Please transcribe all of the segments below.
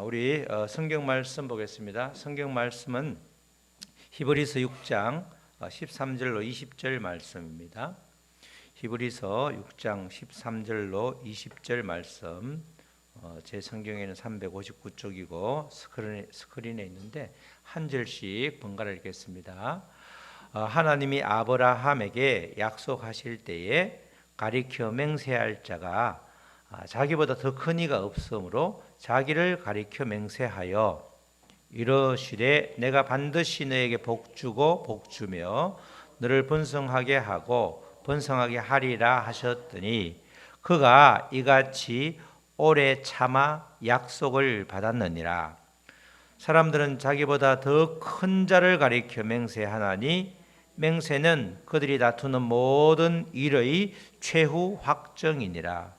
우리 성경 말씀 보겠습니다. 성경 말씀은 히브리서 6장 13절로 20절 말씀입니다. 히브리서 6장 13절로 20절 말씀, 제 성경에는 359쪽이고 스크린에 있는데 한 절씩 번갈아 읽겠습니다. 하나님이 아브라함에게 약속하실 때에 가리켜 맹세할 자가 자기보다 더 큰 이가 없으므로 자기를 가리켜 맹세하여 이르시되 내가 반드시 너에게 복주고 복주며 너를 번성하게 하고 번성하게 하리라 하셨더니 그가 이같이 오래 참아 약속을 받았느니라. 사람들은 자기보다 더 큰 자를 가리켜 맹세하나니 맹세는 그들이 다투는 모든 일의 최후 확정이니라.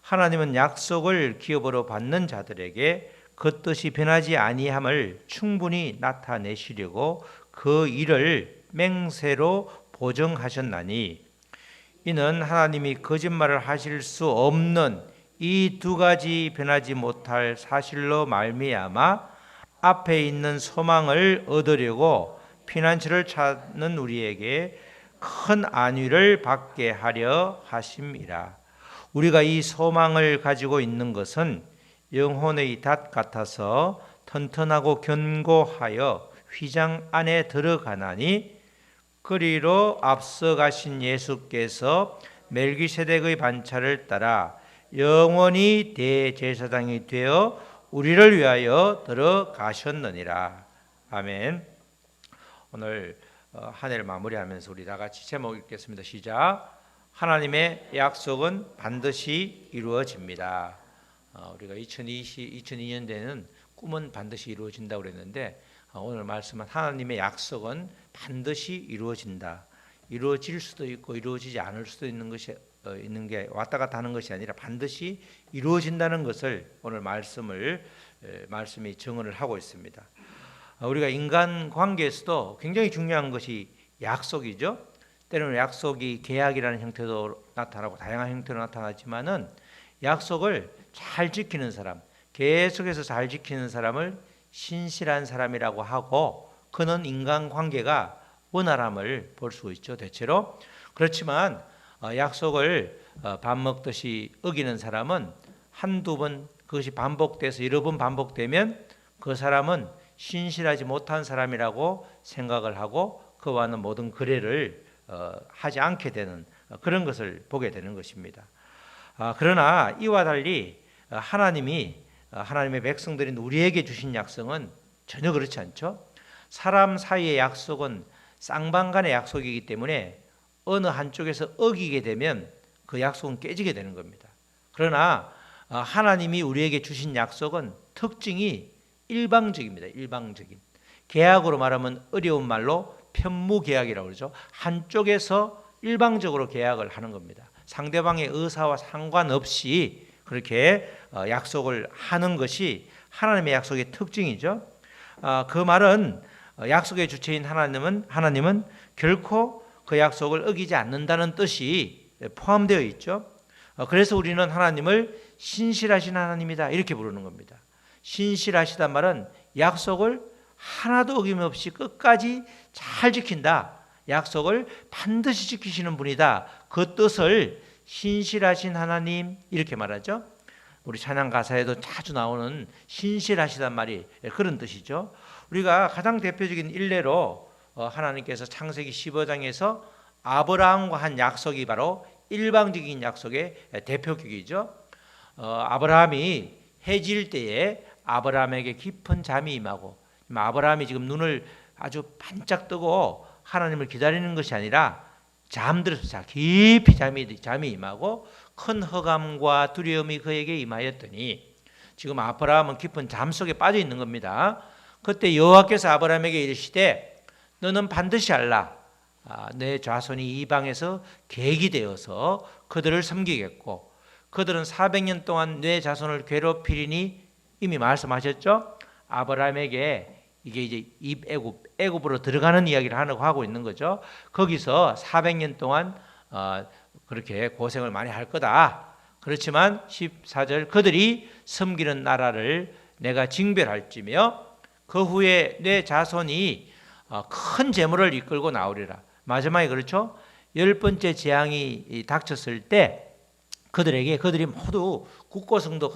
하나님은 약속을 기업으로 받는 자들에게 그 뜻이 변하지 아니함을 충분히 나타내시려고 그 일을 맹세로 보증하셨나니 이는 하나님이 거짓말을 하실 수 없는 이 두 가지 변하지 못할 사실로 말미암아 앞에 있는 소망을 얻으려고 피난처를 찾는 우리에게 큰 안위를 받게 하려 하심이라. 우리가 이 소망을 가지고 있는 것은 영혼의 닷 같아서 튼튼하고 견고하여 휘장 안에 들어가나니 그리로 앞서 가신 예수께서 멜기세덱의 반차를 따라 영원히 대제사장이 되어 우리를 위하여 들어가셨느니라. 아멘. 오늘 한 해를 마무리하면서 우리 다 같이 제목 읽겠습니다. 시작. 하나님의 약속은 반드시 이루어집니다. 우리가 2002년대는 꿈은 반드시 이루어진다고 그랬는데 오늘 말씀은 하나님의 약속은 반드시 이루어진다. 이루어질 수도 있고 이루어지지 않을 수도 있는 게 왔다 갔다 하는 것이 아니라 반드시 이루어진다는 것을 오늘 말씀이 증언을 하고 있습니다. 우리가 인간 관계에서도 굉장히 중요한 것이 약속이죠. 때로는 약속이 계약이라는 형태도 나타나고 다양한 형태로 나타나지만은 약속을 잘 지키는 사람, 계속해서 잘 지키는 사람을 신실한 사람이라고 하고 그는 인간관계가 원활함을 볼 수 있죠. 대체로. 그렇지만 약속을 밥 먹듯이 어기는 사람은 한두 번 그것이 반복돼서 여러 번 반복되면 그 사람은 신실하지 못한 사람이라고 생각을 하고 그와는 모든 거래를 하지 않게 되는 그런 것을 보게 되는 것입니다. 그러나 이와 달리 하나님의 백성들인 우리에게 주신 약속은 전혀 그렇지 않죠. 사람 사이의 약속은 쌍방간의 약속이기 때문에 어느 한쪽에서 어기게 되면 그 약속은 깨지게 되는 겁니다. 그러나 하나님이 우리에게 주신 약속은 특징이 일방적입니다. 일방적인. 계약으로 말하면 어려운 말로 편무계약이라고 그러죠. 한쪽에서 일방적으로 계약을 하는 겁니다. 상대방의 의사와 상관없이 그렇게 약속을 하는 것이 하나님의 약속의 특징이죠. 그 말은 약속의 주체인 하나님은 결코 그 약속을 어기지 않는다는 뜻이 포함되어 있죠. 그래서 우리는 하나님을 신실하신 하나님이다 이렇게 부르는 겁니다. 신실하시단 말은 약속을 하나도 어김없이 끝까지 잘 지킨다. 약속을 반드시 지키시는 분이다. 그 뜻을 신실하신 하나님 이렇게 말하죠. 우리 찬양 가사에도 자주 나오는 신실하시단 말이 그런 뜻이죠. 우리가 가장 대표적인 일례로 하나님께서 창세기 15장에서 아브라함과 한 약속이 바로 일방적인 약속의 대표격이죠. 아브라함이 해질 때에 아브라함에게 깊은 잠이 임하고 아브라함이 지금 눈을 아주 반짝 뜨고 하나님을 기다리는 것이 아니라 잠들어서 깊이 잠이 임하고 큰 허감과 두려움이 그에게 임하였더니 지금 아브라함은 깊은 잠 속에 빠져 있는 겁니다. 그때 여호와께서 아브라함에게 이르시되 너는 반드시 알라. 내 자손이 이방에서 객이 되어서 그들을 섬기겠고 그들은 400년 동안 내 자손을 괴롭히리니 이미 말씀하셨죠. 아브라함에게 이게 이제 애굽으로 들어가는 이야기를 하고 있는 거죠. 거기서 400년 동안 그렇게 고생을 많이 할 거다. 그렇지만 14절 그들이 섬기는 나라를 내가 징별할지며 그 후에 내 자손이 큰 재물을 이끌고 나오리라. 마지막에 그렇죠. 10번째 재앙이 닥쳤을 때 그들이 모두 국고성도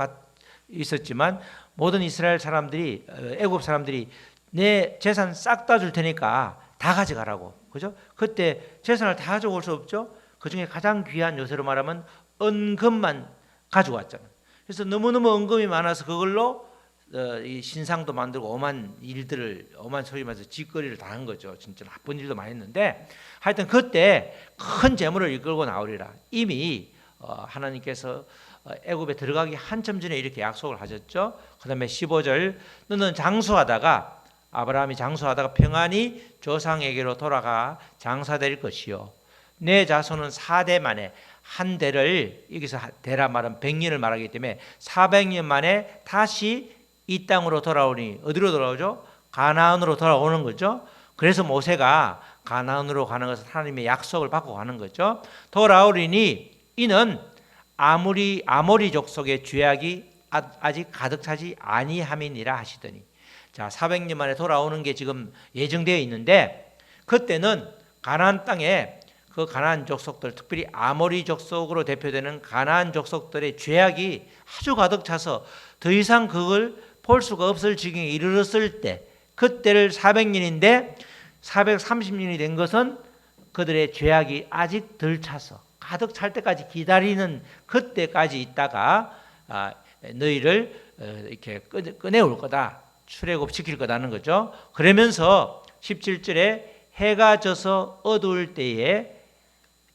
있었지만 모든 이스라엘 사람들이 애굽 사람들이 내 재산 싹 다 줄 테니까 다 가져가라고. 그죠? 그때 재산을 다 가져올 수 없죠. 그중에 가장 귀한 요새로 말하면 은금만 가져왔잖아요. 그래서 너무너무 은금이 많아서 그걸로 이 신상도 만들고 엄한 소리 말해서 짓거리를 다 한 거죠. 진짜 나쁜 일도 많이 했는데 하여튼 그때 큰 재물을 이끌고 나오리라. 이미 하나님께서 애굽에 들어가기 한참 전에 이렇게 약속을 하셨죠. 그 다음에 15절 너는 장수하다가 아브라함이 장수하다가 평안히 조상에게로 돌아가 장사될 것이요 내 자손은 4대 만에 한 대를 여기서 대라 말은 100년을 말하기 때문에 400년 만에 다시 이 땅으로 돌아오니 어디로 돌아오죠? 가나안으로 돌아오는 거죠. 그래서 모세가 가나안으로 가는 것은 하나님의 약속을 받고 가는 거죠. 돌아오리니 이는 아모리 족속의 죄악이 아직 가득 차지 아니함이니라 하시더니 자 400년 만에 돌아오는 게 지금 예정되어 있는데 그때는 가나안 땅에 그 가나안 족속들 특별히 아모리 족속으로 대표되는 가나안 족속들의 죄악이 아주 가득 차서 더 이상 그걸 볼 수가 없을 지경에 이르렀을 때 그때를 400년인데 430년이 된 것은 그들의 죄악이 아직 덜 차서 가득 찰 때까지 기다리는 그때까지 있다가 너희를 이렇게 꺼내올 거다. 출애굽시킬 거다는 거죠. 그러면서 17절에 해가 져서 어두울 때에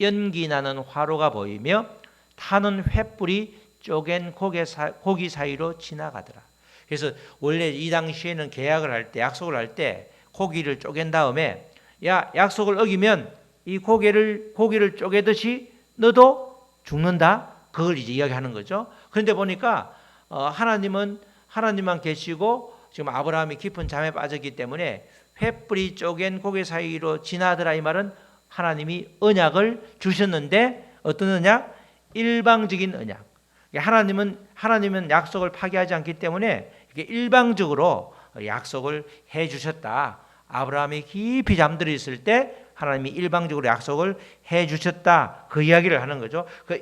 연기 나는 화로가 보이며 타는 횃불이 쪼갠 고기 사이로 지나가더라. 그래서 원래 이 당시에는 계약을 할 때 약속을 할 때 고기를 쪼갠 다음에 야 약속을 어기면 이 고기를 쪼개듯이 너도 죽는다. 그걸 이제 이야기하는 거죠. 그런데 보니까 하나님만 계시고 지금 아브라함이 깊은 잠에 빠졌기 때문에 횃불이 쪼갠 고개 사이로 지나더라 이 말은 하나님이 언약을 주셨는데 어떤 언약? 일방적인 언약. 하나님은 약속을 파기하지 않기 때문에 일방적으로 약속을 해 주셨다. 아브라함이 깊이 잠들어 있을 때 하나님이 일방적으로 약속을 해 주셨다. 그 이야기를 하는 거죠. 그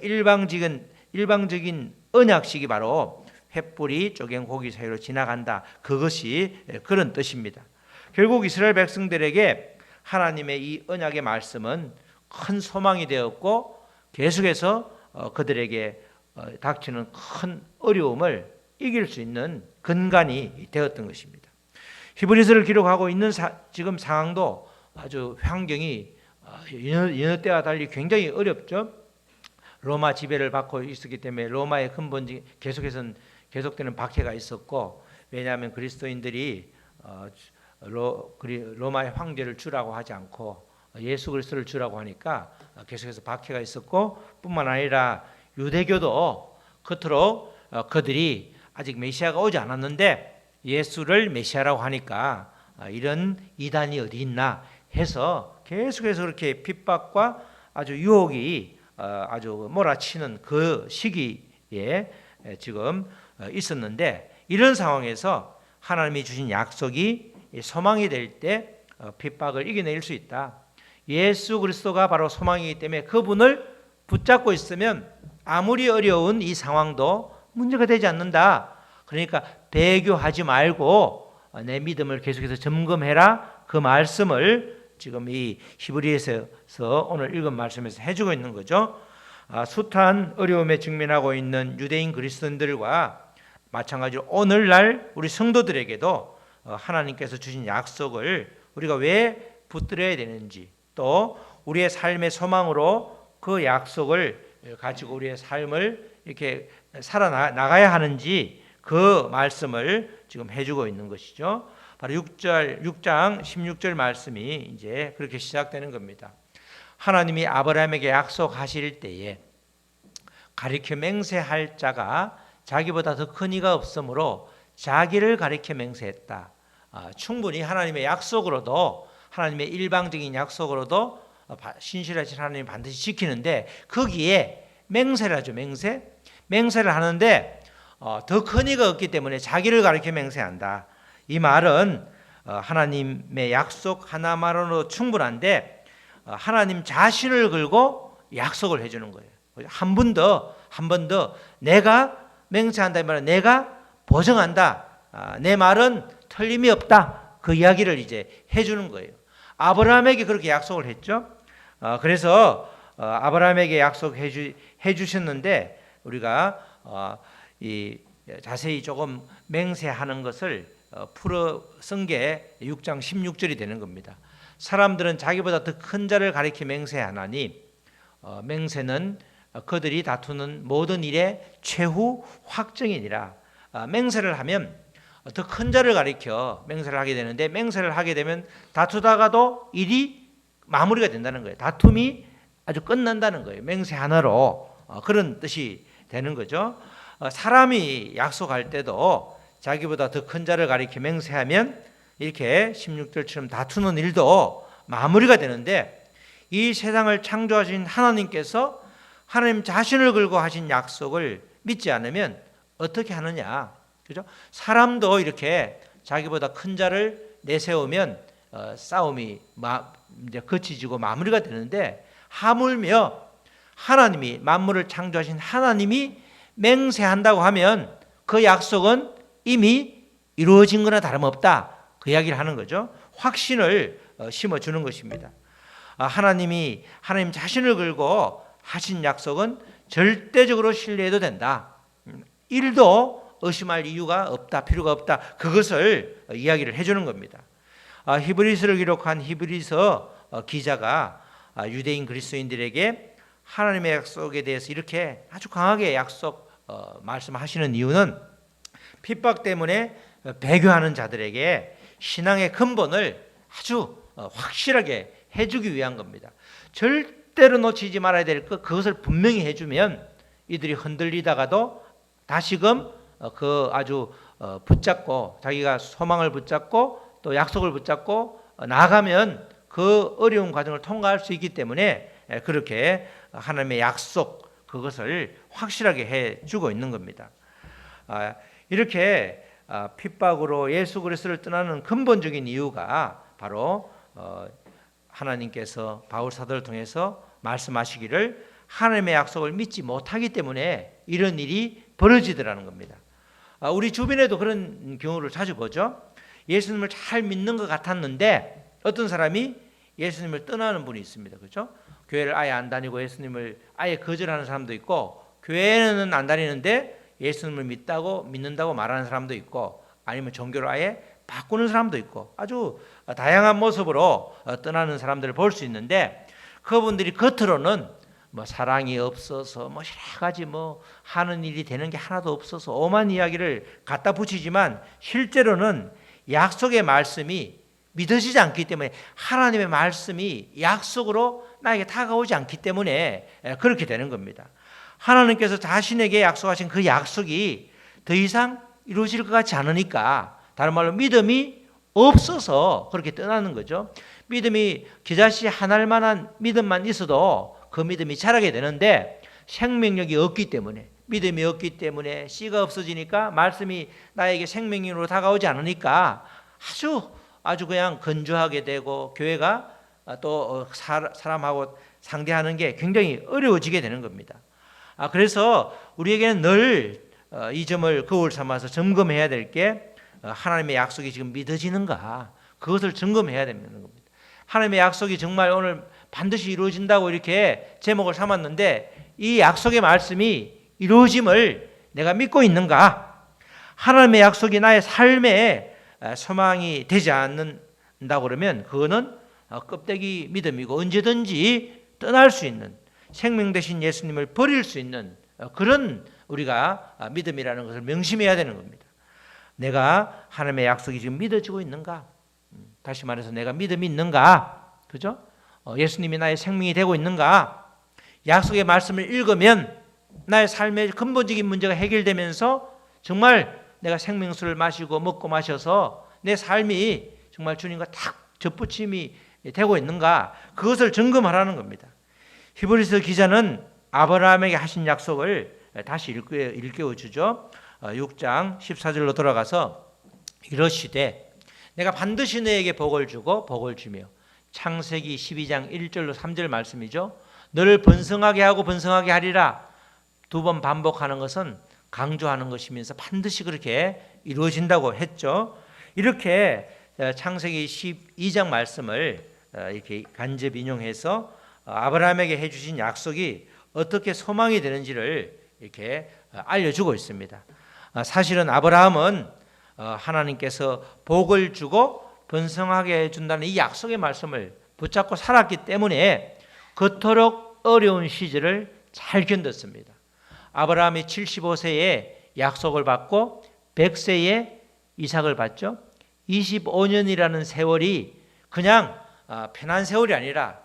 일방적인 언약식이 바로 횃불이 쪼갠 고기 사이로 지나간다. 그것이 그런 뜻입니다. 결국 이스라엘 백성들에게 하나님의 이 언약의 말씀은 큰 소망이 되었고 계속해서 그들에게 닥치는 큰 어려움을 이길 수 있는 근간이 되었던 것입니다. 히브리서를 기록하고 있는 지금 상황도 아주 환경이 여느 때와 달리 굉장히 어렵죠. 로마 지배를 받고 있었기 때문에 로마의 근본적인 계속되는 박해가 있었고 왜냐하면 그리스도인들이 로마의 황제를 주라고 하지 않고 예수 그리스도를 주라고 하니까 계속해서 박해가 있었고 뿐만 아니라 유대교도 겉으로 그들이 아직 메시아가 오지 않았는데 예수를 메시아라고 하니까 이런 이단이 어디 있나 해서 계속해서 그렇게 핍박과 아주 유혹이 아주 몰아치는 그 시기에 지금 있었는데 이런 상황에서 하나님이 주신 약속이 소망이 될 때 핍박을 이겨낼 수 있다. 예수 그리스도가 바로 소망이기 때문에 그분을 붙잡고 있으면 아무리 어려운 이 상황도 문제가 되지 않는다. 그러니까 배교하지 말고 내 믿음을 계속해서 점검해라. 그 말씀을 지금 이 히브리서에서 오늘 읽은 말씀에서 해주고 있는 거죠. 숱한 어려움에 직면하고 있는 유대인 그리스도인들과 마찬가지로 오늘날 우리 성도들에게도 하나님께서 주신 약속을 우리가 왜 붙들어야 되는지 또 우리의 삶의 소망으로 그 약속을 가지고 우리의 삶을 이렇게 살아나가야 하는지 그 말씀을 지금 해주고 있는 것이죠. 바로 6장 16절 말씀이 이제 그렇게 시작되는 겁니다. 하나님이 아브라함에게 약속하실 때에 가리켜 맹세할 자가 자기보다 더 큰 이가 없으므로 자기를 가리켜 맹세했다. 충분히 하나님의 약속으로도 하나님의 일방적인 약속으로도 신실하신 하나님이 반드시 지키는데 거기에 맹세를 하죠. 맹세를 하는데 더 큰 이가 없기 때문에 자기를 가리켜 맹세한다. 이 말은 하나님의 약속 하나만으로 충분한데 하나님 자신을 걸고 약속을 해주는 거예요. 한 번 더 내가 맹세한다 이 말은 내가 보증한다. 내 말은 틀림이 없다. 그 이야기를 이제 해주는 거예요. 아브라함에게 그렇게 약속을 했죠. 그래서 아브라함에게 약속해 주셨는데 우리가 이 자세히 조금 맹세하는 것을 풀어 쓴 게 6장 16절이 되는 겁니다. 사람들은 자기보다 더 큰 자를 가리켜 맹세하나니 맹세는 그들이 다투는 모든 일의 최후 확정이니라. 맹세를 하면 더 큰 자를 가리켜 맹세를 하게 되는데 맹세를 하게 되면 다투다가도 일이 마무리가 된다는 거예요. 다툼이 아주 끝난다는 거예요. 맹세 하나로 그런 뜻이 되는 거죠. 사람이 약속할 때도 자기보다 더 큰 자를 가리켜 맹세하면 이렇게 16절처럼 다투는 일도 마무리가 되는데 이 세상을 창조하신 하나님께서 하나님 자신을 걸고 하신 약속을 믿지 않으면 어떻게 하느냐? 그죠? 사람도 이렇게 자기보다 큰 자를 내세우면 싸움이 이제 거치지고 마무리가 되는데 하물며 하나님이 만물을 창조하신 하나님이 맹세한다고 하면 그 약속은 이미 이루어진 거나 다름없다. 그 이야기를 하는 거죠. 확신을 심어주는 것입니다. 하나님 자신을 걸고 하신 약속은 절대적으로 신뢰해도 된다. 1도 의심할 이유가 없다. 필요가 없다. 그것을 이야기를 해주는 겁니다. 히브리서를 기록한 히브리서 기자가 유대인 그리스도인들에게 하나님의 약속에 대해서 이렇게 아주 강하게 말씀하시는 이유는 핍박 때문에 배교하는 자들에게 신앙의 근본을 아주 확실하게 해주기 위한 겁니다. 절대로 놓치지 말아야 될 것 그것을 분명히 해주면 이들이 흔들리다가도 다시금 그 아주 붙잡고 자기가 소망을 붙잡고 또 약속을 붙잡고 나아가면 그 어려운 과정을 통과할 수 있기 때문에 그렇게 하나님의 약속 그것을 확실하게 해주고 있는 겁니다. 이렇게 핍박으로 예수 그리스도를 떠나는 근본적인 이유가 바로 하나님께서 바울 사도를 통해서 말씀하시기를 하나님의 약속을 믿지 못하기 때문에 이런 일이 벌어지더라는 겁니다. 우리 주변에도 그런 경우를 자주 보죠. 예수님을 잘 믿는 것 같았는데 어떤 사람이 예수님을 떠나는 분이 있습니다. 그렇죠? 교회를 아예 안 다니고 예수님을 아예 거절하는 사람도 있고 교회는 안 다니는데 예수님을 믿는다고 말하는 사람도 있고 아니면 종교를 아예 바꾸는 사람도 있고 아주 다양한 모습으로 떠나는 사람들을 볼 수 있는데 그분들이 겉으로는 사랑이 없어서 여러 가지 하는 일이 되는 게 하나도 없어서 오만 이야기를 갖다 붙이지만 실제로는 약속의 말씀이 믿어지지 않기 때문에 하나님의 말씀이 약속으로 나에게 다가오지 않기 때문에 그렇게 되는 겁니다. 하나님께서 자신에게 약속하신 그 약속이 더 이상 이루어질 것 같지 않으니까 다른 말로 믿음이 없어서 그렇게 떠나는 거죠. 믿음이 겨자씨 하나일 만한 믿음만 있어도 그 믿음이 자라게 되는데 생명력이 없기 때문에 믿음이 없기 때문에 씨가 없어지니까 말씀이 나에게 생명력으로 다가오지 않으니까 아주 그냥 건조하게 되고 교회가 또 사람하고 상대하는 게 굉장히 어려워지게 되는 겁니다. 그래서 우리에게는 늘 이 점을 거울 삼아서 점검해야 될 게 하나님의 약속이 지금 믿어지는가 그것을 점검해야 되는 겁니다. 하나님의 약속이 정말 오늘 반드시 이루어진다고 이렇게 제목을 삼았는데 이 약속의 말씀이 이루어짐을 내가 믿고 있는가? 하나님의 약속이 나의 삶에 소망이 되지 않는다고 그러면 그거는 껍데기 믿음이고 언제든지 떠날 수 있는 생명 되신 예수님을 버릴 수 있는 그런 우리가 믿음이라는 것을 명심해야 되는 겁니다. 내가 하나님의 약속이 지금 믿어지고 있는가? 다시 말해서 내가 믿음이 있는가? 그죠? 예수님이 나의 생명이 되고 있는가? 약속의 말씀을 읽으면 나의 삶의 근본적인 문제가 해결되면서 정말 내가 생명수를 마시고 먹고 마셔서 내 삶이 정말 주님과 탁 접붙임이 되고 있는가? 그것을 점검하라는 겁니다. 히브리서 기자는 아브라함에게 하신 약속을 다시 일깨워 주죠. 6장 14절로 돌아가서 이러시되 내가 반드시 너에게 복을 주고 복을 주며 창세기 12장 1절로 3절 말씀이죠. 너를 번성하게 하고 번성하게 하리라. 두 번 반복하는 것은 강조하는 것이면서 반드시 그렇게 이루어진다고 했죠. 이렇게 창세기 12장 말씀을 이렇게 간접 인용해서 아브라함에게 해주신 약속이 어떻게 소망이 되는지를 이렇게 알려주고 있습니다. 사실은 아브라함은 하나님께서 복을 주고 번성하게 해준다는 이 약속의 말씀을 붙잡고 살았기 때문에 그토록 어려운 시절을 잘 견뎠습니다. 아브라함이 75세에 약속을 받고 100세에 이삭을 받죠. 25년이라는 세월이 그냥 편한 세월이 아니라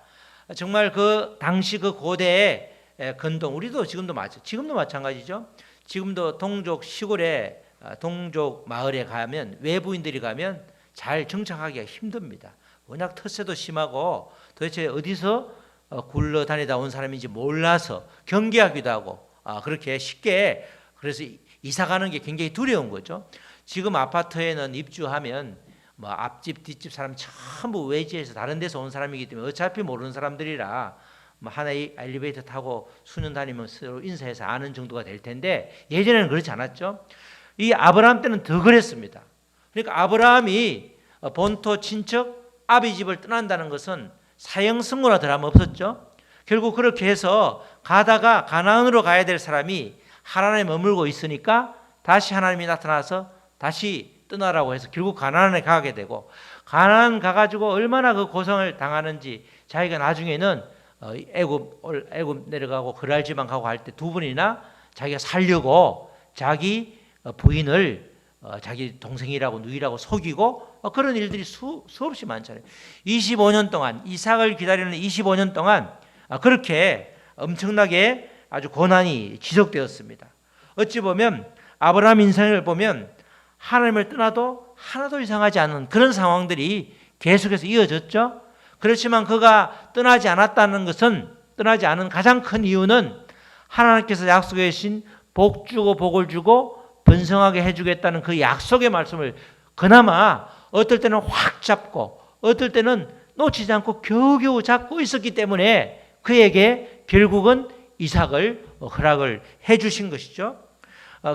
정말 그 당시 그 고대의 근동, 우리도 지금도 마찬가지죠. 지금도 동족 시골에 동족 마을에 가면 외부인들이 가면 잘 정착하기가 힘듭니다. 워낙 텃세도 심하고 도대체 어디서 굴러다니다 온 사람인지 몰라서 경계하기도 하고 그렇게 쉽게 그래서 이사 가는 게 굉장히 두려운 거죠. 지금 아파트에는 입주하면 뭐 앞집 뒷집 사람 전부 외지에서 다른 데서 온 사람이기 때문에 어차피 모르는 사람들이라 뭐 하나의 엘리베이터 타고 수년 다니면 서로 인사해서 아는 정도가 될 텐데 예전에는 그렇지 않았죠. 이 아브라함 때는 더 그랬습니다. 그러니까 아브라함이 본토 친척 아비 집을 떠난다는 것은 사형선고나 더하면 없었죠. 결국 그렇게 해서 가다가 가나안으로 가야 될 사람이 하나님에 머물고 있으니까 다시 하나님이 나타나서 다시 떠나라고 해서 결국 가나안에 가게 되고 가나안 가가지고 얼마나 그 고생을 당하는지 자기가 나중에는 애굽 내려가고 그랄 지방 가고 할 때 두 번이나 자기가 살려고 자기 부인을 자기 동생이라고 누이라고 속이고 그런 일들이 수없이 많잖아요. 25년 동안 이삭을 기다리는 25년 동안 그렇게 엄청나게 아주 고난이 지속되었습니다. 어찌 보면 아브라함 인생을 보면 하나님을 떠나도 하나도 이상하지 않은 그런 상황들이 계속해서 이어졌죠. 그렇지만 그가 떠나지 않았다는 것은 떠나지 않은 가장 큰 이유는 하나님께서 약속해 주신 복 주고 복을 주고 번성하게 해주겠다는 그 약속의 말씀을 그나마 어떨 때는 확 잡고 어떨 때는 놓치지 않고 겨우겨우 잡고 있었기 때문에 그에게 결국은 이삭을 허락을 해주신 것이죠.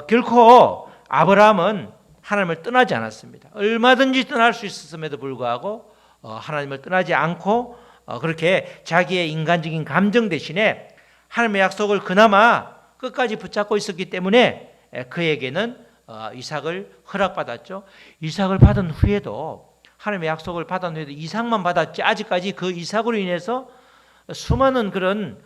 결코 아브라함은 하나님을 떠나지 않았습니다. 얼마든지 떠날 수 있었음에도 불구하고 하나님을 떠나지 않고 그렇게 자기의 인간적인 감정 대신에 하나님의 약속을 그나마 끝까지 붙잡고 있었기 때문에 그에게는 이삭을 허락받았죠. 이삭을 받은 후에도 하나님의 약속을 받은 후에도 이삭만 받았지 아직까지 그 이삭으로 인해서 수많은 그런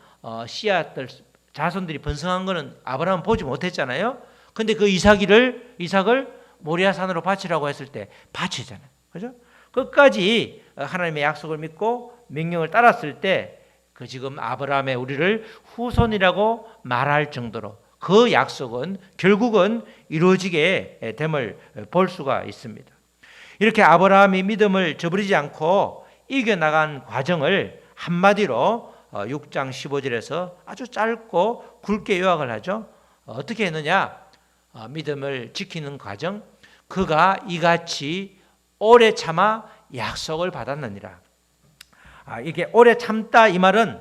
씨앗들 자손들이 번성한 것은 아브라함은 보지 못했잖아요. 근데 그 이삭을 모리아산으로 바치라고 했을 때 바치잖아요. 그죠? 끝까지 하나님의 약속을 믿고 명령을 따랐을 때 그 지금 아브라함의 우리를 후손이라고 말할 정도로 그 약속은 결국은 이루어지게 됨을 볼 수가 있습니다. 이렇게 아브라함이 믿음을 저버리지 않고 이겨나간 과정을 한마디로 6장 15절에서 아주 짧고 굵게 요약을 하죠. 어떻게 했느냐? 믿음을 지키는 과정. 그가 이같이 오래 참아 약속을 받았느니라. 이게 오래 참다 이 말은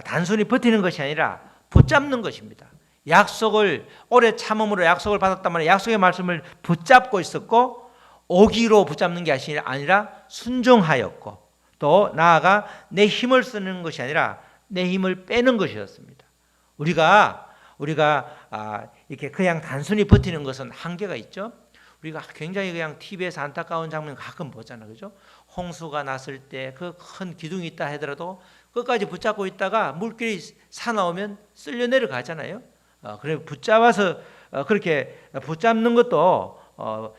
단순히 버티는 것이 아니라 붙잡는 것입니다. 약속을 오래 참음으로 약속을 받았단 말이에요. 약속의 말씀을 붙잡고 있었고 오기로 붙잡는 게 아니라 순종하였고 또 나아가 내 힘을 쓰는 것이 아니라 내 힘을 빼는 것이었습니다. 우리가 이렇게 그냥 단순히 버티는 것은 한계가 있죠. 우리가 굉장히 그냥 TV에서 안타까운 장면 가끔 보잖아요. 그죠? 홍수가 났을 때 그 큰 기둥이 있다 하더라도 끝까지 붙잡고 있다가 물길이 사나오면 쓸려 내려가잖아요. 그래 붙잡아서 그렇게 붙잡는 것도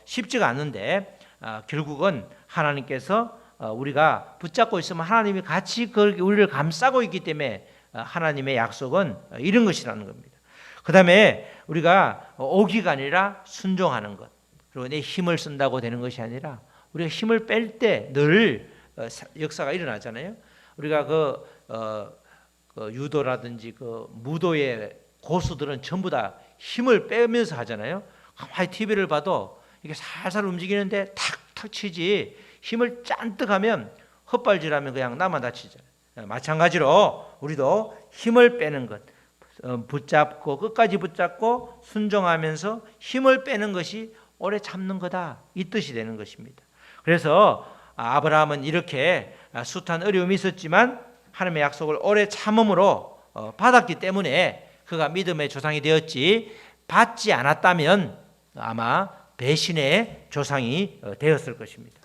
쉽지가 않은데 결국은 하나님께서 우리가 붙잡고 있으면 하나님이 같이 우리를 감싸고 있기 때문에 하나님의 약속은 이런 것이라는 겁니다. 그 다음에 우리가 오기가 아니라 순종하는 것. 그리고 내 힘을 쓴다고 되는 것이 아니라 우리가 힘을 뺄 때 늘 역사가 일어나잖아요. 우리가 유도라든지 그 무도의 고수들은 전부 다 힘을 빼면서 하잖아요. 가만히 TV를 봐도 이게 살살 움직이는데 탁탁 치지 힘을 잔뜩 하면 헛발질하면 그냥 나만 다치잖아요. 마찬가지로 우리도 힘을 빼는 것, 붙잡고 끝까지 붙잡고 순종하면서 힘을 빼는 것이 오래 참는 거다, 이 뜻이 되는 것입니다. 그래서 아브라함은 이렇게 숱한 어려움이 있었지만 하나님의 약속을 오래 참음으로 받았기 때문에 그가 믿음의 조상이 되었지, 받지 않았다면 아마 배신의 조상이 되었을 것입니다.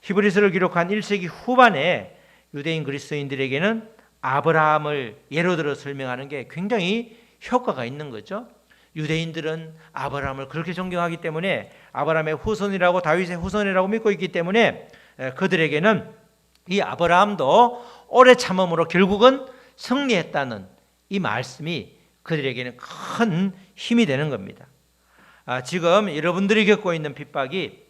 히브리서를 기록한 1세기 후반에 유대인 그리스도인들에게는 아브라함을 예로 들어 설명하는 게 굉장히 효과가 있는 거죠. 유대인들은 아브라함을 그렇게 존경하기 때문에 아브라함의 후손이라고, 다윗의 후손이라고 믿고 있기 때문에 그들에게는 이 아브라함도 오래 참음으로 결국은 승리했다는 이 말씀이 그들에게는 큰 힘이 되는 겁니다. 지금 여러분들이 겪고 있는 핍박이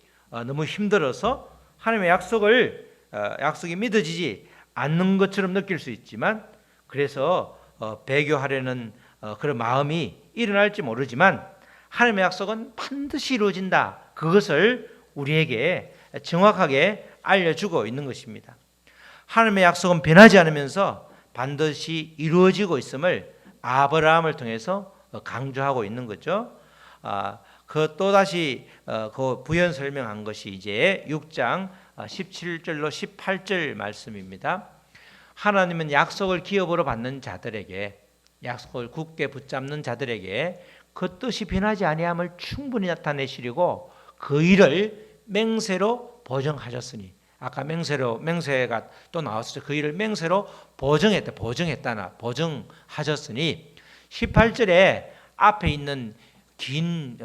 너무 힘들어서 하나님의 약속이 믿어지지 않는 것처럼 느낄 수 있지만, 그래서 배교하려는 그런 마음이 일어날지 모르지만 하나님의 약속은 반드시 이루어진다, 그것을 우리에게 정확하게 알려주고 있는 것입니다. 하나님의 약속은 변하지 않으면서 반드시 이루어지고 있음을 아브라함을 통해서 강조하고 있는 거죠. 그 또다시 그 부연 설명한 것이 이제 6장 17절로 18절 말씀입니다. 하나님은 약속을 기업으로 받는 자들에게, 약속을 굳게 붙잡는 자들에게 그 뜻이 변하지 아니함을 충분히 나타내시려고 그 일을 맹세로 보증하셨으니, 아까 맹세가 또 나왔었죠. 그 일을 맹세로 보증하셨으니 18절에 앞에 있는 긴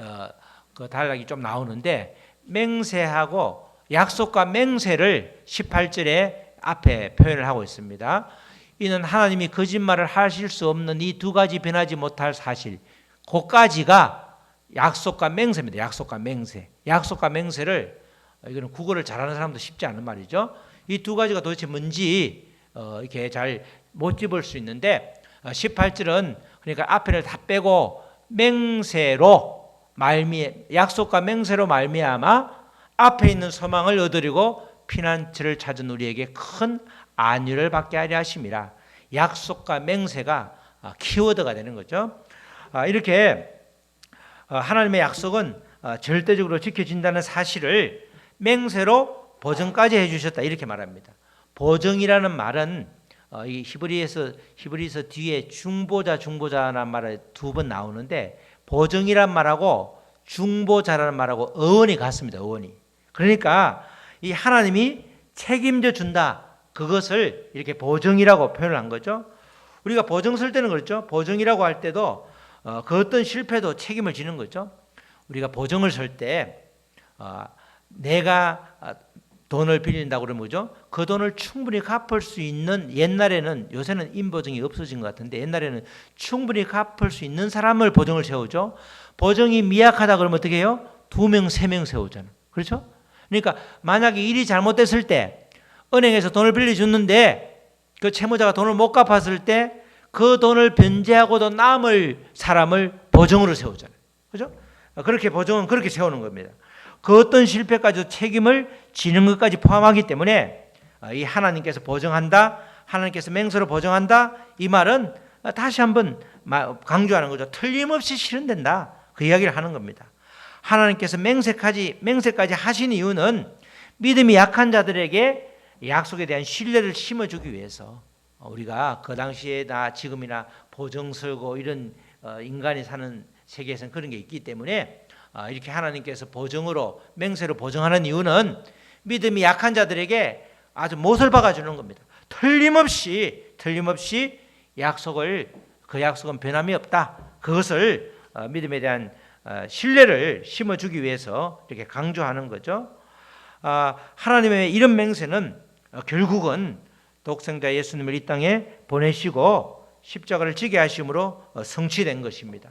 그 단락이 좀 나오는데, 맹세하고 약속과 맹세를 18절에 앞에 표현을 하고 있습니다. 이는 하나님이 거짓말을 하실 수 없는 이 두 가지 변하지 못할 사실, 그까지가 약속과 맹세입니다. 약속과 맹세를, 이거는 국어를 잘하는 사람도 쉽지 않은 말이죠. 이 두 가지가 도대체 뭔지 이렇게 잘 못 집을 수 있는데, 18절은 그러니까 앞에를 다 빼고 약속과 맹세로 말미암아 앞에 있는 소망을 얻으려고 피난처를 찾은 우리에게 큰 안위를 받게 하려 하심이라. 약속과 맹세가 키워드가 되는 거죠. 이렇게 하나님의 약속은 절대적으로 지켜진다는 사실을 맹세로 보증까지 해주셨다, 이렇게 말합니다. 보증이라는 말은 이 히브리서 뒤에 중보자라는 말이 두 번 나오는데, 보증이란 말하고 중보자라는 말하고 어원이 같습니다. 어원이. 그러니까 이 하나님이 책임져 준다, 그것을 이렇게 보증이라고 표현을 한 거죠. 우리가 보증 쓸 때는 그렇죠. 보증이라고 할 때도 그 어떤 실패도 책임을 지는 거죠. 우리가 보증을 쓸 때 내가 돈을 빌린다고 그러면 뭐죠? 그 돈을 충분히 갚을 수 있는, 옛날에는, 요새는 인보증이 없어진 것 같은데 옛날에는 충분히 갚을 수 있는 사람을 보증을 세우죠. 보증이 미약하다 그러면 어떻게 해요? 2명, 3명 세우잖아요. 그렇죠? 그러니까 만약에 일이 잘못됐을 때 은행에서 돈을 빌려줬는데 그 채무자가 돈을 못 갚았을 때 그 돈을 변제하고도 남을 사람을 보증으로 세우잖아요. 그렇죠? 그렇게 보증은 그렇게 세우는 겁니다. 그 어떤 실패까지도 책임을 지는 것까지 포함하기 때문에 이 하나님께서 보증한다, 하나님께서 맹세로 보증한다, 이 말은 다시 한번 강조하는 거죠. 틀림없이 실현된다, 그 이야기를 하는 겁니다. 하나님께서 맹세까지 하신 이유는 믿음이 약한 자들에게 약속에 대한 신뢰를 심어주기 위해서, 우리가 그 당시에나 지금이나 보증 설고 이런 인간이 사는 세계에서는 그런 게 있기 때문에 이렇게 하나님께서 보증으로, 맹세로 보증하는 이유는 믿음이 약한 자들에게 아주 못을 박아주는 겁니다. 틀림없이 그 약속은 변함이 없다, 그것을 믿음에 대한 신뢰를 심어주기 위해서 이렇게 강조하는 거죠. 하나님의 이런 맹세는 결국은 독생자 예수님을 이 땅에 보내시고 십자가를 지게 하심으로 성취된 것입니다.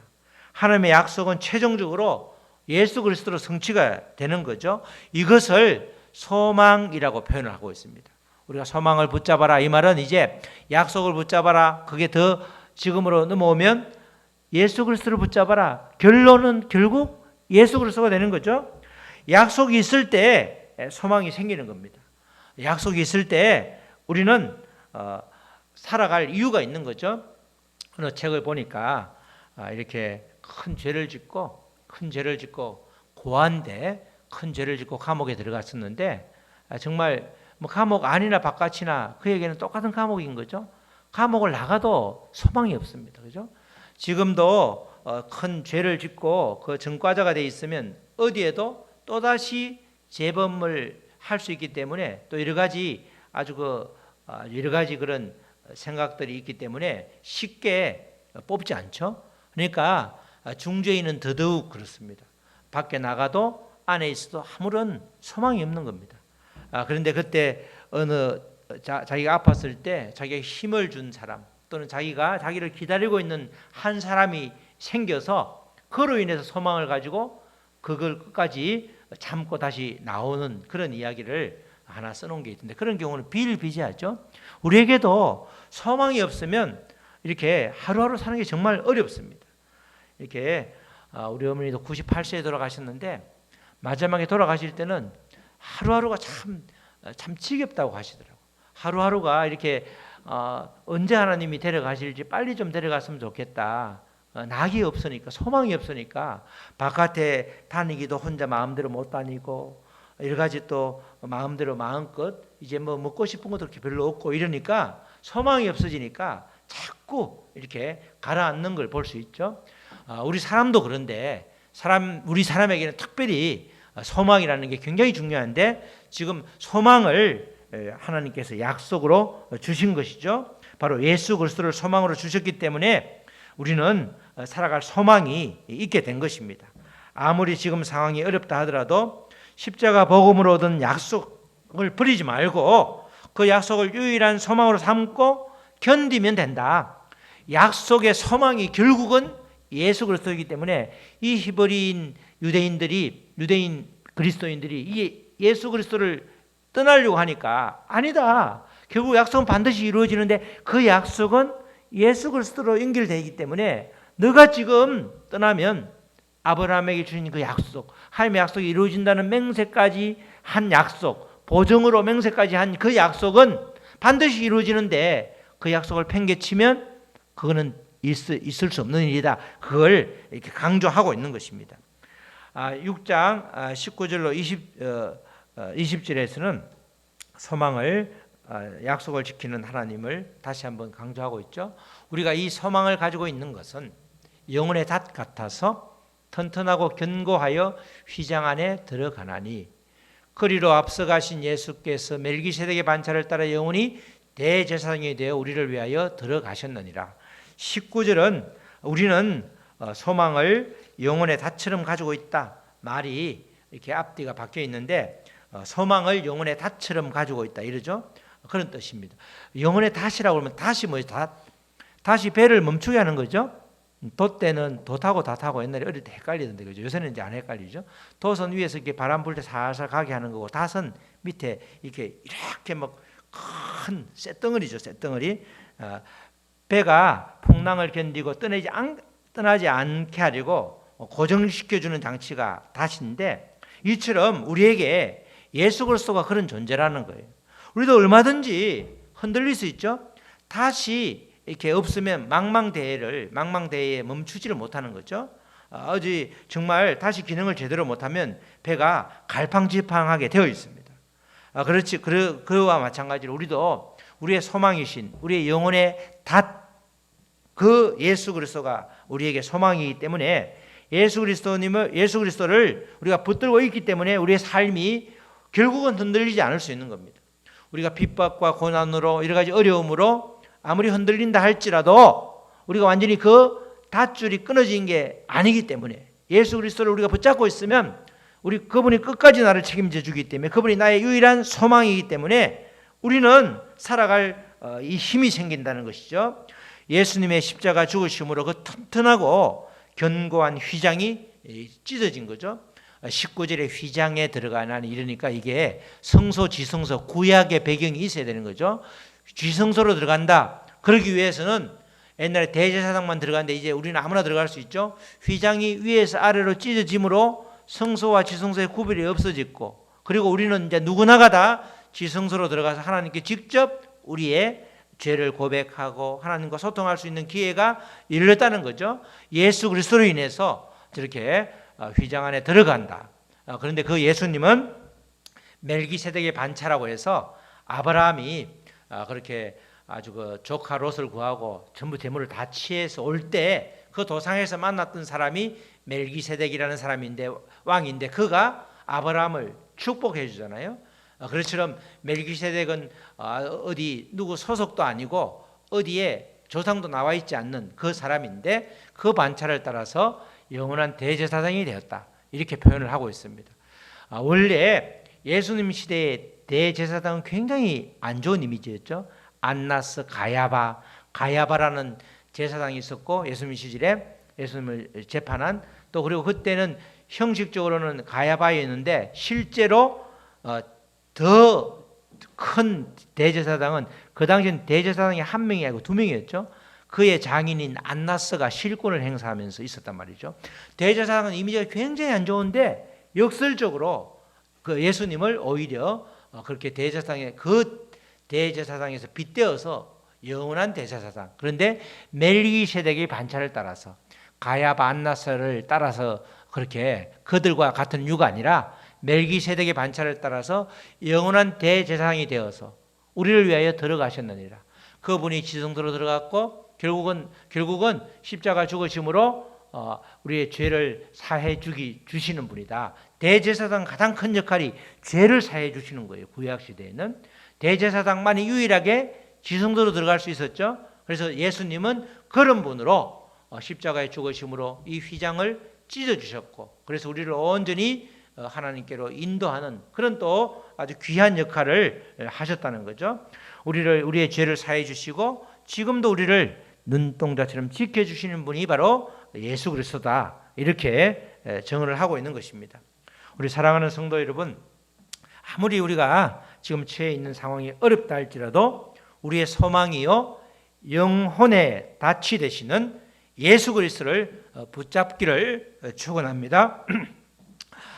하나님의 약속은 최종적으로 예수 그리스도로 성취가 되는 거죠. 이것을 소망이라고 표현을 하고 있습니다. 우리가 소망을 붙잡아라, 이 말은 이제 약속을 붙잡아라, 그게 더 지금으로 넘어오면 예수 그리스도를 붙잡아라. 결론은 결국 예수 그리스도가 되는 거죠. 약속이 있을 때 소망이 생기는 겁니다. 약속이 있을 때 우리는 살아갈 이유가 있는 거죠. 어느 책을 보니까 이렇게 큰 죄를 짓고 고아인데 큰 죄를 짓고 감옥에 들어갔었는데 정말 뭐 감옥 안이나 바깥이나 그에게는 똑같은 감옥인 거죠. 감옥을 나가도 소망이 없습니다. 그죠? 지금도 큰 죄를 짓고 그 전과자가 돼 있으면 어디에도 또다시 재범을 할 수 있기 때문에 또 여러 가지 그런 생각들이 있기 때문에 쉽게 뽑지 않죠. 그러니까 중죄인은 더더욱 그렇습니다. 밖에 나가도 안에 있어도 아무런 소망이 없는 겁니다. 그런데 그때 어느 자기가 아팠을 때 자기에게 힘을 준 사람 또는 자기를 기다리고 있는 한 사람이 생겨서 그로 인해서 소망을 가지고 그걸 끝까지 참고 다시 나오는 그런 이야기를 하나 써놓은 게 있던데 그런 경우는 비일비재하죠. 우리에게도 소망이 없으면 이렇게 하루하루 사는 게 정말 어렵습니다. 이렇게 우리 어머니도 98세에 돌아가셨는데 마지막에 돌아가실 때는 하루하루가 참 지겹다고 하시더라고요. 하루하루가 이렇게 언제 하나님이 데려가실지 빨리 좀 데려갔으면 좋겠다. 낙이 없으니까 소망이 없으니까 바깥에 다니기도 혼자 마음대로 못 다니고 여러 가지 또 마음대로 마음껏 이제 뭐 먹고 싶은 것도 그렇게 별로 없고 이러니까 소망이 없어지니까 자꾸 이렇게 가라앉는 걸 볼 수 있죠. 우리 사람도 그런데 우리 사람에게는 특별히 소망이라는 게 굉장히 중요한데 지금 소망을 하나님께서 약속으로 주신 것이죠. 바로 예수 그리스도를 소망으로 주셨기 때문에 우리는 살아갈 소망이 있게 된 것입니다. 아무리 지금 상황이 어렵다 하더라도 십자가 복음으로 얻은 약속을 버리지 말고 그 약속을 유일한 소망으로 삼고 견디면 된다. 약속의 소망이 결국은 예수 그리스도이기 때문에 이 히브리인 유대인 그리스도인들이 이 예수 그리스도를 떠나려고 하니까 아니다. 결국 약속은 반드시 이루어지는데 그 약속은 예수 그리스도로 연결되기 때문에 너가 지금 떠나면 아브라함에게 주신 그 약속, 하나님의 약속이 이루어진다는 맹세까지 한 약속, 보증으로 맹세까지 한 그 약속은 반드시 이루어지는데 그 약속을 팽개치면 그거는 있을 수 없는 일이다. 그걸 이렇게 강조하고 있는 것입니다. 6장 19절로 20절에서는 소망을 약속을 지키는 하나님을 다시 한번 강조하고 있죠. 우리가 이 소망을 가지고 있는 것은 영혼의 닷 같아서 튼튼하고 견고하여 휘장 안에 들어가나니 그리로 앞서가신 예수께서 멜기세덱의 반차를 따라 영원히 대제사장이 되어 우리를 위하여 들어가셨느니라. 19절은 우리는 소망을 영혼의 닷처럼 가지고 있다. 말이 이렇게 앞뒤가 바뀌어 있는데 소망을 영혼의 닷처럼 가지고 있다 이러죠. 그런 뜻입니다. 영혼의 닷이라고 하면 닷이 뭐예요? 닷이 배를 멈추게 하는 거죠. 돛대는 돛하고 닷하고 옛날에 어릴 때 헷갈리던데 그죠? 요새는 이제 안 헷갈리죠. 돛은 위에서 이렇게 바람 불 때 살살 가게 하는 거고 닷은 밑에 이렇게 막 큰 쇳덩어리죠. 쇳덩어리. 배가 풍랑을 견디고 떠나지 않게 하려고 고정시켜주는 장치가 닷인데 이처럼 우리에게 예수 그리스도가 그런 존재라는 거예요. 우리도 얼마든지 흔들릴 수 있죠. 닷이 이렇게 없으면 망망대해에 멈추지를 못하는 거죠. 어제 정말 다시 기능을 제대로 못하면 배가 갈팡질팡하게 되어 있습니다. 그렇지. 그와 마찬가지로 우리도 우리의 소망이신 우리의 영혼의 닷 그 예수 그리스도가 우리에게 소망이기 때문에 예수 그리스도를 우리가 붙들고 있기 때문에 우리의 삶이 결국은 흔들리지 않을 수 있는 겁니다. 우리가 핍박과 고난으로 여러 가지 어려움으로 아무리 흔들린다 할지라도 우리가 완전히 그 닷줄이 끊어진 게 아니기 때문에 예수 그리스도를 우리가 붙잡고 있으면 그분이 끝까지 나를 책임져 주기 때문에 그분이 나의 유일한 소망이기 때문에 우리는 살아갈 이 힘이 생긴다는 것이죠. 예수님의 십자가 죽으심으로 그 튼튼하고 견고한 휘장이 찢어진 거죠. 19절에 휘장에 들어가나니 이러니까 이게 성소 지성소 구약의 배경이 있어야 되는 거죠. 지성소로 들어간다. 그러기 위해서는 옛날에 대제사장만 들어갔는데 이제 우리는 아무나 들어갈 수 있죠. 휘장이 위에서 아래로 찢어짐으로 성소와 지성소의 구별이 없어졌고, 그리고 우리는 이제 누구나가 다 지성소로 들어가서 하나님께 직접 우리의 죄를 고백하고 하나님과 소통할 수 있는 기회가 열렸다는 거죠. 예수 그리스도로 인해서 저렇게 휘장 안에 들어간다. 그런데 그 예수님은 멜기세덱의 반차라고 해서 아브라함이 그렇게 아주 그 조카 롯을 구하고 전부 재물을 다 취해서 올 때 그 도상에서 만났던 사람이 멜기세덱이라는 사람인데, 왕인데, 그가 아브라함을 축복해 주잖아요. 그렇처럼 멜기세덱은 어디 누구 소속도 아니고 어디에 조상도 나와 있지 않는 그 사람인데 그 반차를 따라서 영원한 대제사장이 되었다, 이렇게 표현을 하고 있습니다. 원래 예수님 시대의 대제사장은 굉장히 안 좋은 이미지였죠. 안나스 가야바라는 제사장이 있었고, 예수님 시절에 예수님을 재판한, 또 그리고 그때는 형식적으로는 가야바였는데 실제로 더 큰 대제사장은 그 당시엔 대제사장이 한 명이 아니고 두 명이었죠. 그의 장인인 안나스가 실권을 행사하면서 있었단 말이죠. 대제사장은 이미지가 굉장히 안 좋은데 역설적으로 그 예수님을 오히려 그렇게 그 대제사장에서 빗대어서 영원한 대제사장, 그런데 멜기세덱의 반차를 따라서 가야바 안나스를 따라서 그렇게 그들과 같은 유가 아니라 멜기세덱의 반차를 따라서 영원한 대제사장이 되어서 우리를 위하여 들어가셨느니라. 그분이 지성소로 들어갔고 결국은 십자가 죽으심으로 우리의 죄를 사해 주시는 분이다. 대제사장 가장 큰 역할이 죄를 사해 주시는 거예요. 구약 시대에는 대제사장만이 유일하게 지성소로 들어갈 수 있었죠. 그래서 예수님은 그런 분으로 십자가의 죽으심으로 이 휘장을 찢어 주셨고, 그래서 우리를 온전히 하나님께로 인도하는 그런 또 아주 귀한 역할을 하셨다는 거죠. 우리의 죄를 사해 주시고 지금도 우리를 눈동자처럼 지켜주시는 분이 바로 예수 그리스도다, 이렇게 정언을 하고 있는 것입니다. 우리 사랑하는 성도 여러분, 아무리 우리가 지금 처해 있는 상황이 어렵다 할지라도 우리의 소망이요 영혼의 닻이 되시는 예수 그리스도를 붙잡기를 축원합니다.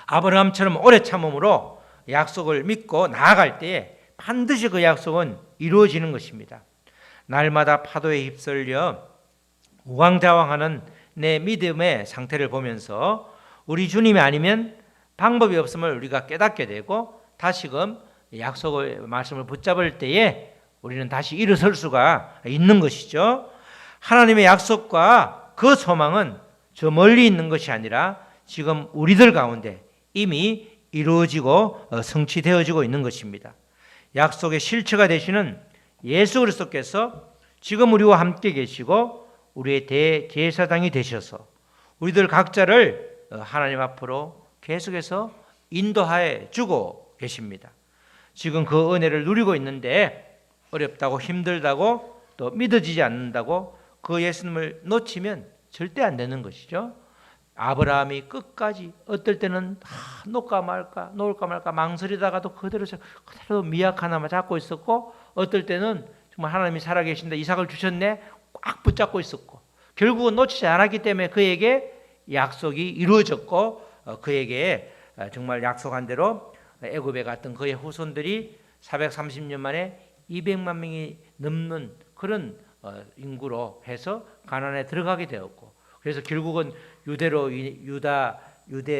아브라함처럼 오래 참음으로 약속을 믿고 나아갈 때에 반드시 그 약속은 이루어지는 것입니다. 날마다 파도에 휩쓸려 우왕좌왕하는 내 믿음의 상태를 보면서 우리 주님이 아니면 방법이 없음을 우리가 깨닫게 되고, 다시금 약속의 말씀을 붙잡을 때에 우리는 다시 일어설 수가 있는 것이죠. 하나님의 약속과 그 소망은 저 멀리 있는 것이 아니라 지금 우리들 가운데 이미 이루어지고 성취되어지고 있는 것입니다. 약속의 실체가 되시는 예수 그리스도께서 지금 우리와 함께 계시고 우리의 대제사장이 되셔서 우리들 각자를 하나님 앞으로 계속해서 인도하여 주고 계십니다. 지금 그 은혜를 누리고 있는데 어렵다고 힘들다고 또 믿어지지 않는다고 그 예수님을 놓치면 절대 안 되는 것이죠. 아브라함이 끝까지 어떨 때는 놓을까 말까 망설이다가도 그대로 미약 하나만 잡고 있었고, 어떨 때는 정말 하나님이 살아계신다, 이삭을 주셨네, 꽉 붙잡고 있었고, 결국은 놓치지 않았기 때문에 그에게 약속이 이루어졌고, 그에게 정말 약속한 대로 애굽에 갔던 그의 후손들이 430년 만에 200만 명이 넘는 그런 인구로 해서 가나안에 들어가게 되었고, 그래서 결국은 유대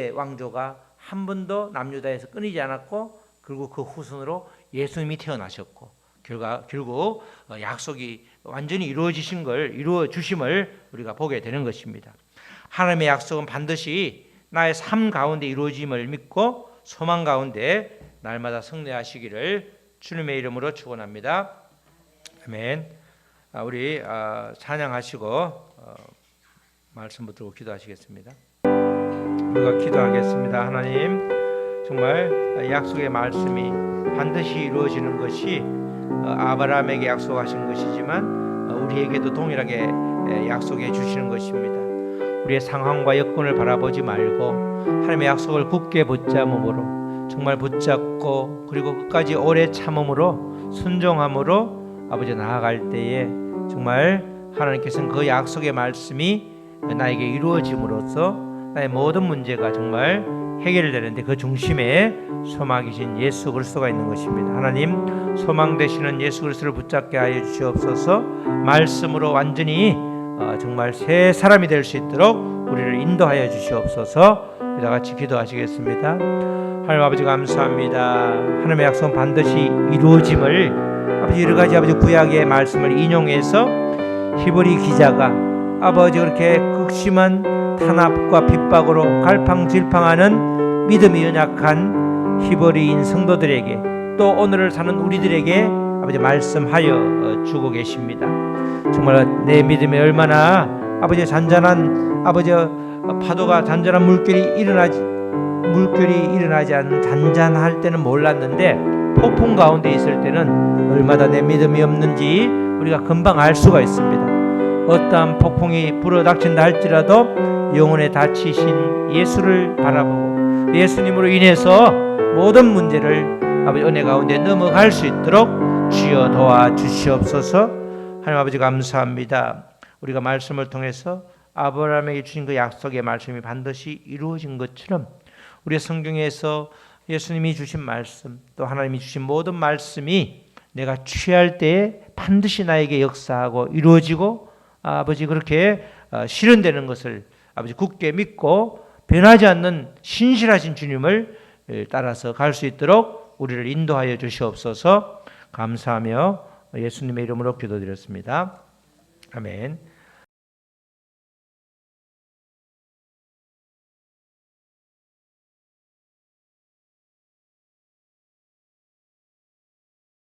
왕조가 한 번도 남유다에서 끊이지 않았고, 그리고 그 후손으로 예수님이 태어나셨고, 결국 약속이 완전히 이루어 주심을 우리가 보게 되는 것입니다. 하나님의 약속은 반드시 나의 삶 가운데 이루어짐을 믿고 소망 가운데 날마다 승리하시기를 주님의 이름으로 축원합니다. 아멘. 우리 찬양하시고 말씀 붙들고 기도하시겠습니다. 우리가 기도하겠습니다. 하나님, 정말 약속의 말씀이 반드시 이루어지는 것이 아브라함에게 약속하신 것이지만 우리에게도 동일하게 약속해 주시는 것입니다. 우리의 상황과 여건을 바라보지 말고 하나님의 약속을 굳게 붙잡음으로, 정말 붙잡고 그리고 끝까지 오래 참음으로 순종함으로 아버지 나아갈 때에 정말 하나님께서는 그 약속의 말씀이 나에게 이루어짐으로써 나의 모든 문제가 정말 해결되는데 그 중심에 소망이신 예수 그리스도가 있는 것입니다. 하나님, 소망 되시는 예수 그리스도를 붙잡게 하여 주시옵소서. 말씀으로 완전히 정말 새 사람이 될 수 있도록 우리를 인도하여 주시옵소서. 우리 다 같이 기도하시겠습니다. 하나님 아버지 감사합니다. 하나님의 약속은 반드시 이루어짐을 아버지 여러 가지 아버지 구약의 말씀을 인용해서 히브리 기자가 아버지 그렇게 극심한 탄압과 핍박으로 갈팡질팡하는 믿음이 연약한 히브리인 성도들에게 또 오늘을 사는 우리들에게 아버지 말씀하여 주고 계십니다. 정말 내 믿음이 얼마나 아버지 잔잔한 아버지 파도가 잔잔한 물결이 일어나지 않는 잔잔할 때는 몰랐는데 폭풍 가운데 있을 때는 얼마나 내 믿음이 없는지 우리가 금방 알 수가 있습니다. 어떠한 폭풍이 불어닥친다 할지라도 영혼에 닫히신 예수를 바라보고 예수님으로 인해서 모든 문제를 아버지 은혜 가운데 넘어갈 수 있도록 주여 도와주시옵소서. 하나님 아버지 감사합니다. 우리가 말씀을 통해서 아브라함에게 주신 그 약속의 말씀이 반드시 이루어진 것처럼 우리 성경에서 예수님이 주신 말씀 또 하나님이 주신 모든 말씀이 내가 취할 때에 반드시 나에게 역사하고 이루어지고 아버지 그렇게 실현되는 것을 아버지 굳게 믿고 변하지 않는 신실하신 주님을 따라서 갈 수 있도록 우리를 인도하여 주시옵소서. 감사하며 예수님의 이름으로 기도드렸습니다. 아멘.